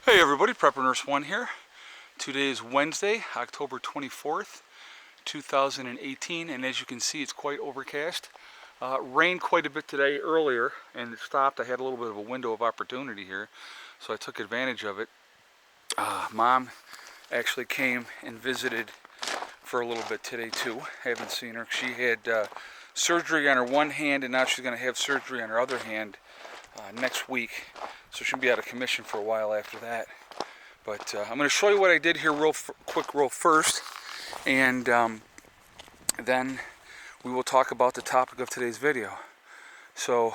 Hey everybody, Prepper Nurse 1 here. Today is Wednesday, October 24th, 2018, and as you can see, it's quite overcast. Rained quite a bit today earlier, and it stopped. I had a little bit of a window of opportunity here, so I took advantage of it. Mom actually came and visited for a little bit today too. Haven't seen her. She had surgery on her one hand, and now she's going to have surgery on her other hand next week, so she'll be out of commission for a while after that. But I'm going to show you what I did here real first, and then we will talk about the topic of today's video. So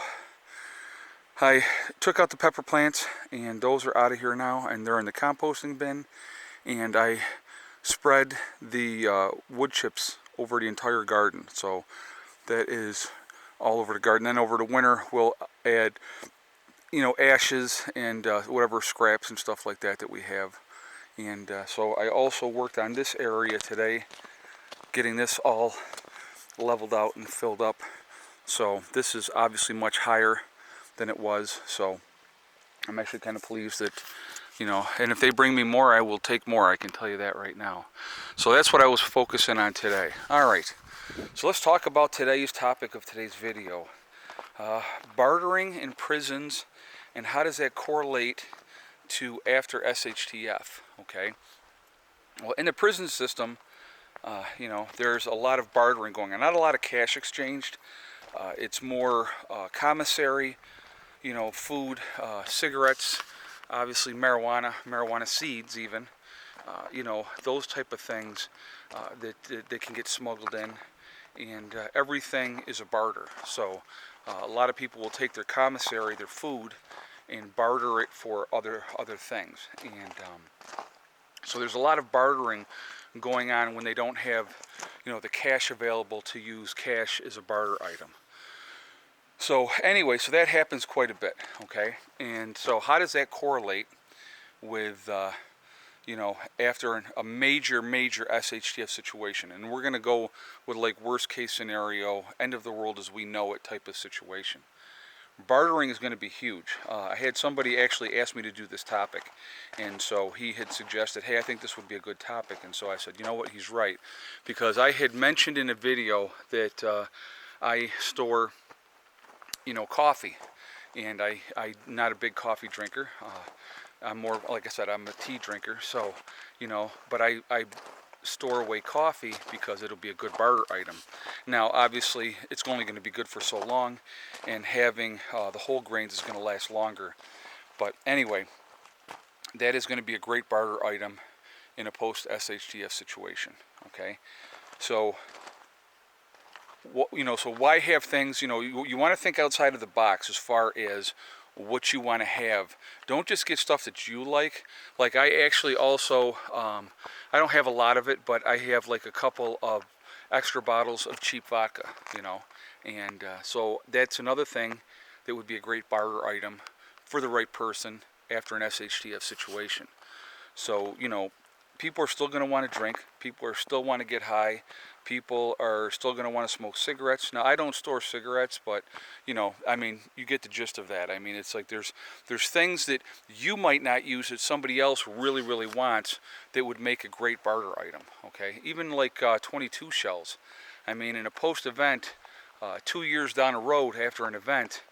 I took out the pepper plants, and those are out of here now, and they're in the composting bin, and I spread the wood chips over the entire garden. So that is all over the garden. Then over the winter we'll add ashes and whatever scraps and stuff like that we have. And so I also worked on this area today, getting this all leveled out and filled up. So this is obviously much higher than it was, so I'm actually kind of pleased that, and if they bring me more, I will take more, I can tell you that right now. So that's what I was focusing on today. Alright, so let's talk about today's topic of today's video. Bartering in prisons, and how does that correlate to after S.H.T.F, okay? Well, in the prison system, there's a lot of bartering going on. Not a lot of cash exchanged. It's more commissary, food, cigarettes, obviously marijuana seeds even, those type of things that can get smuggled in, and everything is a barter. So a lot of people will take their commissary, their food, and barter it for other things. And so there's a lot of bartering going on when they don't have, the cash available to use cash as a barter item. So anyway, so that happens quite a bit, okay? And so how does that correlate with, after a major S.H.T.F situation? And we're going to go with like worst case scenario, end of the world as we know it type of situation. Bartering is going to be huge. I had somebody actually ask me to do this topic, and so he had suggested, hey, I think this would be a good topic. And so I said, you know what, he's right, because I had mentioned in a video that I store coffee, and I'm not a big coffee drinker. I'm more, like I said, I'm a tea drinker, so but I store away coffee because it'll be a good barter item. Now obviously it's only going to be good for so long, and having the whole grains is going to last longer. But anyway, that is going to be a great barter item in a post S.H.T.F situation. Okay, so so why have things, you want to think outside of the box as far as what you want to have. Don't just get stuff that you like. Like I actually also, I don't have a lot of it, but I have like a couple of extra bottles of cheap vodka, and so that's another thing that would be a great barter item for the right person after an S.H.T.F situation. So, people are still going to want to drink. People are still want to get high. People are still going to want to smoke cigarettes. Now, I don't store cigarettes, but, you get the gist of that. I mean, it's like there's things that you might not use that somebody else really, really wants that would make a great barter item, okay? Even like 22 shells. I mean, in a post-event, 2 years down the road after an event,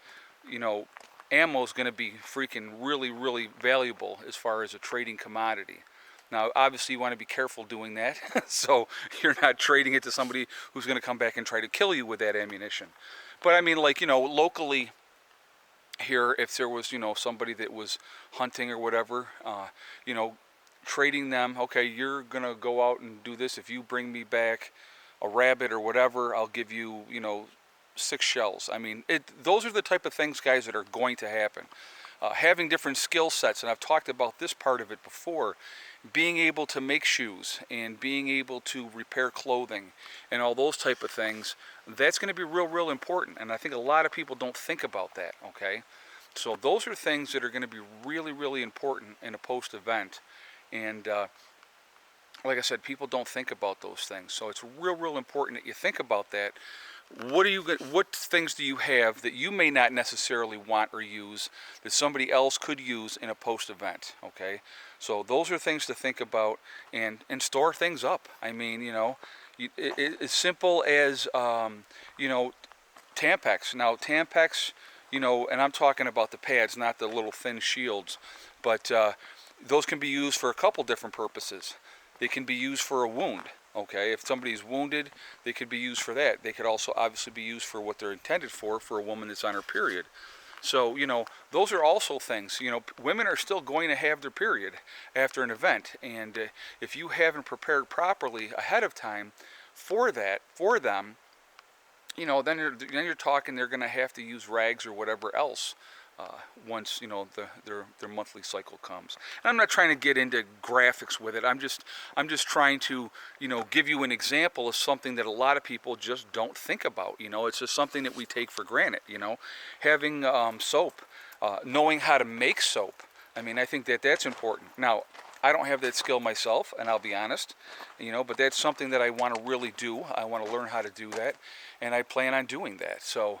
ammo is going to be freaking really, really valuable as far as a trading commodity. Now, obviously, you want to be careful doing that, so you're not trading it to somebody who's going to come back and try to kill you with that ammunition. But I mean, like, locally here, if there was, somebody that was hunting or whatever, trading them, okay, you're going to go out and do this. If you bring me back a rabbit or whatever, I'll give you, 6 shells. I mean, those are the type of things, guys, that are going to happen. Having different skill sets, and I've talked about this part of it before, being able to make shoes and being able to repair clothing and all those type of things, that's going to be real important. And I think a lot of people don't think about that, okay? So those are things that are going to be really important in a post-event. And like I said, people don't think about those things. So it's real important that you think about that what things do you have that you may not necessarily want or use that somebody else could use in a post-event? Okay, so those are things to think about, and store things up. I mean, it's simple as Tampax. Now Tampax, and I'm talking about the pads, not the little thin shields, but those can be used for a couple different purposes. They can be used for a wound. Okay, if somebody's wounded, they could be used for that. They could also obviously be used for what they're intended for a woman that's on her period. So, those are also things. Women are still going to have their period after an event, and if you haven't prepared properly ahead of time for them, then you're talking they're going to have to use rags or whatever else once their monthly cycle comes. And I'm not trying to get into graphics with it. I'm just trying to give you an example of something that a lot of people just don't think about. It's just something that we take for granted. Having soap, knowing how to make soap. I mean, I think that's important. Now, I don't have that skill myself, and I'll be honest, but that's something that I want to really do. I want to learn how to do that, and I plan on doing that. So,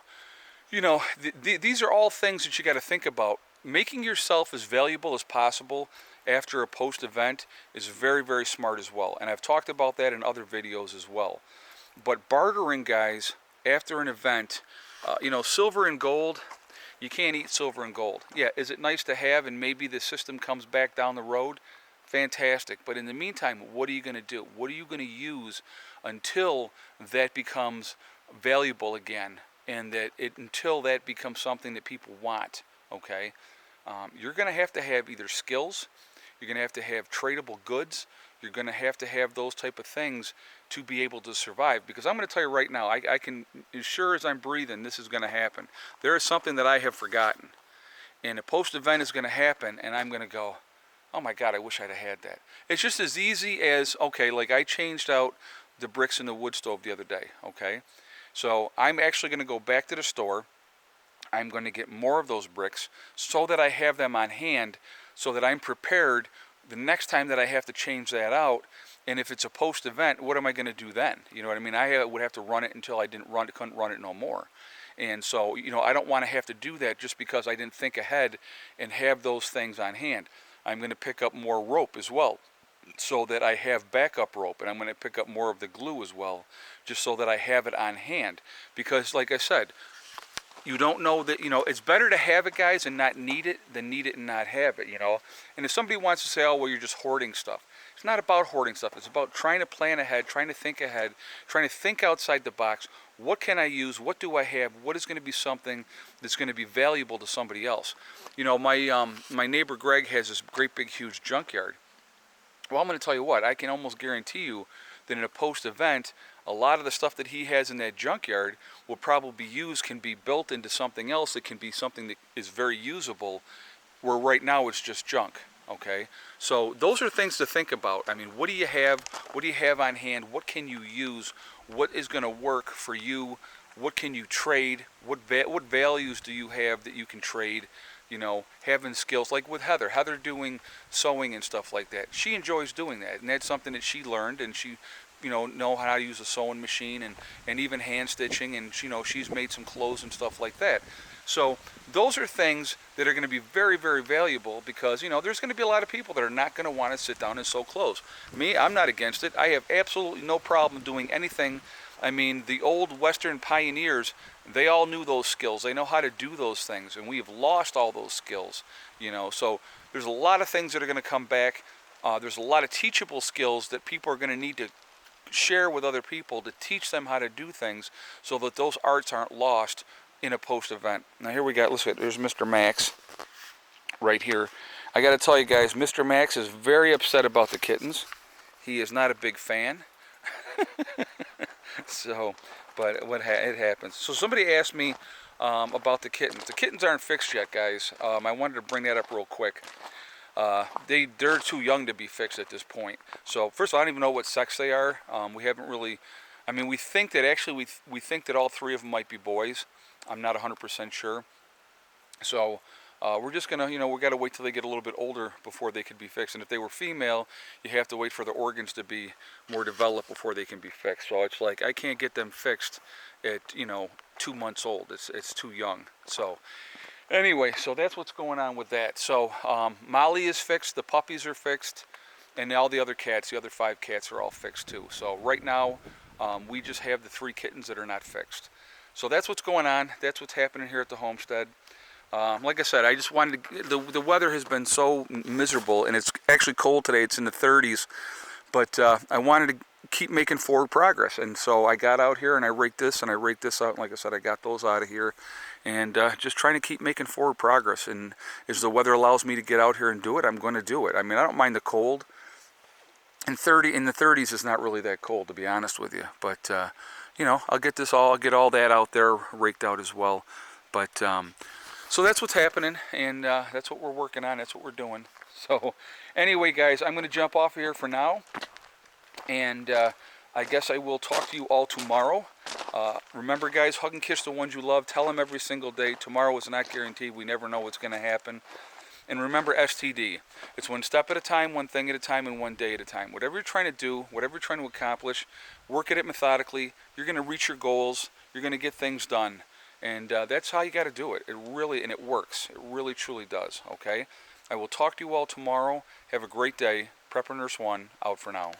these are all things that you got to think about. Making yourself as valuable as possible after a post-event is very, very smart as well. And I've talked about that in other videos as well. But bartering, guys, after an event, silver and gold, you can't eat silver and gold. Yeah, is it nice to have and maybe the system comes back down the road? Fantastic. But in the meantime, what are you going to do? What are you going to use until that becomes valuable again? And until that becomes something that people want, okay? You're going to have either skills, you're going to have tradable goods, you're going to have those type of things to be able to survive. Because I'm going to tell you right now, I can, as sure as I'm breathing, this is going to happen. There is something that I have forgotten. And a post-event is going to happen, and I'm going to go, oh my God, I wish I'd have had that. It's just as easy as, okay, like I changed out the bricks in the wood stove the other day, okay? So I'm actually going to go back to the store. I'm going to get more of those bricks so that I have them on hand, so that I'm prepared the next time that I have to change that out. And if it's a post-event, what am I going to do then? You know what I mean? I would have to run it until I couldn't run it no more. And so, I don't want to have to do that just because I didn't think ahead and have those things on hand. I'm going to pick up more rope as well, so that I have backup rope, and I'm going to pick up more of the glue as well, just so that I have it on hand. Because like I said, you don't know that, it's better to have it, guys, and not need it than need it and not have it, And if somebody wants to say, oh, well, you're just hoarding stuff. It's not about hoarding stuff. It's about trying to plan ahead, trying to think ahead, trying to think outside the box. What can I use? What do I have? What is going to be something that's going to be valuable to somebody else? My neighbor Greg has this great big huge junkyard. Well, I'm going to tell you what, I can almost guarantee you that in a post-event, a lot of the stuff that he has in that junkyard will probably can be built into something else that can be something that is very usable, where right now it's just junk, okay? So those are things to think about. I mean, what do you have? What do you have on hand? What can you use? What is going to work for you? What can you trade? What values do you have that you can trade? Having skills like with Heather doing sewing and stuff like that. She enjoys doing that, and that's something that she learned, and she, know how to use a sewing machine and even hand stitching, and she's made some clothes and stuff like that. So those are things that are going to be very, very valuable, because there's going to be a lot of people that are not going to want to sit down and sew clothes. Me, I'm not against it. I have absolutely no problem doing anything. I mean, the old Western pioneers, they all knew those skills. They know how to do those things, and we have lost all those skills, So there's a lot of things that are going to come back. There's a lot of teachable skills that people are going to need to share with other people to teach them how to do things, so that those arts aren't lost in a post-event. Now here we got, listen, there's Mr. Max right here. I got to tell you guys, Mr. Max is very upset about the kittens. He is not a big fan. So, but it happens. So somebody asked me about the kittens. The kittens aren't fixed yet, guys. I wanted to bring that up real quick. They're too young to be fixed at this point. So first of all, I don't even know what sex they are. We haven't really. I mean, we think that we think that all three of them might be boys. I'm not 100% sure. So We're just gonna, we got to wait till they get a little bit older before they could be fixed. And if they were female, you have to wait for the organs to be more developed before they can be fixed. So it's like I can't get them fixed at 2 months old. It's too young. So anyway, so that's what's going on with that. So Molly is fixed, the puppies are fixed, and all the other cats, the other 5 cats are all fixed too. So right now, we just have the 3 kittens that are not fixed. So that's what's going on. That's what's happening here at the homestead. Like I said, I just wanted to, the weather has been so miserable, and it's actually cold today. It's in the 30s, but I wanted to keep making forward progress, and so I got out here and I raked this and I raked this out, and like I said, I got those out of here, and just trying to keep making forward progress. And as the weather allows me to get out here and do it, I'm going to do it. I mean, I don't mind the cold. In the 30s is not really that cold, to be honest with you, but I'll get all that out there raked out as well. But so that's what's happening, and that's what we're working on. That's what we're doing. So anyway, guys, I'm going to jump off here for now, and I guess I will talk to you all tomorrow. Remember, guys, hug and kiss the ones you love. Tell them every single day. Tomorrow is not guaranteed. We never know what's going to happen. And remember STD. It's one step at a time, one thing at a time, and one day at a time. Whatever you're trying to do, whatever you're trying to accomplish, work at it methodically. You're going to reach your goals. You're going to get things done. And that's how you got to do it. And it works. It really, truly does. Okay? I will talk to you all tomorrow. Have a great day. Prepper Nurse 1, out for now.